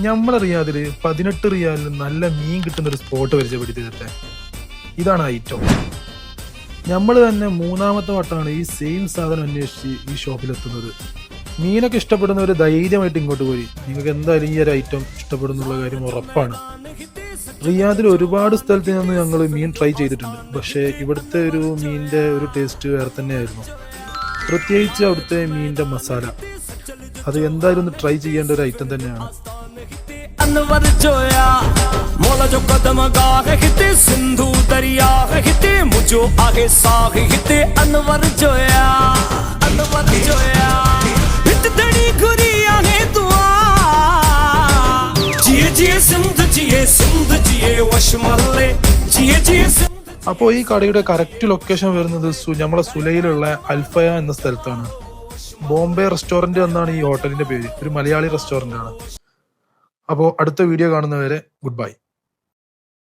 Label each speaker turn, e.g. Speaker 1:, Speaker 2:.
Speaker 1: നമ്മളെ റിയാദില് 18 റിയാലിന് നല്ല മീൻ കിട്ടുന്ന ഒരു സ്പോട്ട് പരിചയപ്പെടുത്തി തരട്ടെ. ഇതാണ് ഐറ്റം. നമ്മൾ തന്നെ 3ാമത്തെ വട്ടമാണ് ഈ സെയിം സാധനം അന്വേഷിച്ച് ഈ ഷോപ്പിലെത്തുന്നത്. മീനൊക്കെ ഇഷ്ടപ്പെടുന്നവർ ധൈര്യമായിട്ട് ഇങ്ങോട്ട് പോയി. നിങ്ങൾക്ക് എന്തായാലും ഈ ഒരു ഐറ്റം ഇഷ്ടപ്പെടുന്നുള്ള കാര്യം ഉറപ്പാണ്. റിയാദിൽ ഒരുപാട് സ്ഥലത്ത് നിന്ന് ഞങ്ങൾ മീൻ ട്രൈ ചെയ്തിട്ടുണ്ട്. പക്ഷേ ഇവിടുത്തെ ഒരു മീനിൻ്റെ ഒരു ടേസ്റ്റ് വേറെ തന്നെയായിരുന്നു. പ്രത്യേകിച്ച് അവിടുത്തെ മീനിൻ്റെ മസാല, അത് എന്തായാലും ഒന്ന് ട്രൈ ചെയ്യേണ്ട ഒരു ഐറ്റം തന്നെയാണ്. അപ്പോൾ ഈ കടയുടെ കറക്റ്റ് ലൊക്കേഷൻ വരുന്നത് നമ്മളെ സുലയിലുള്ള അൽഫയ എന്ന സ്ഥലത്താണ്. ബോംബെ റെസ്റ്റോറന്റ് എന്നാണ് ഈ ഹോട്ടലിന്റെ പേര്. ഒരു മലയാളി റെസ്റ്റോറന്റ് ആണ്. അപ്പോൾ അടുത്ത വീഡിയോ കാണുന്നവരെ ഗുഡ് ബൈ.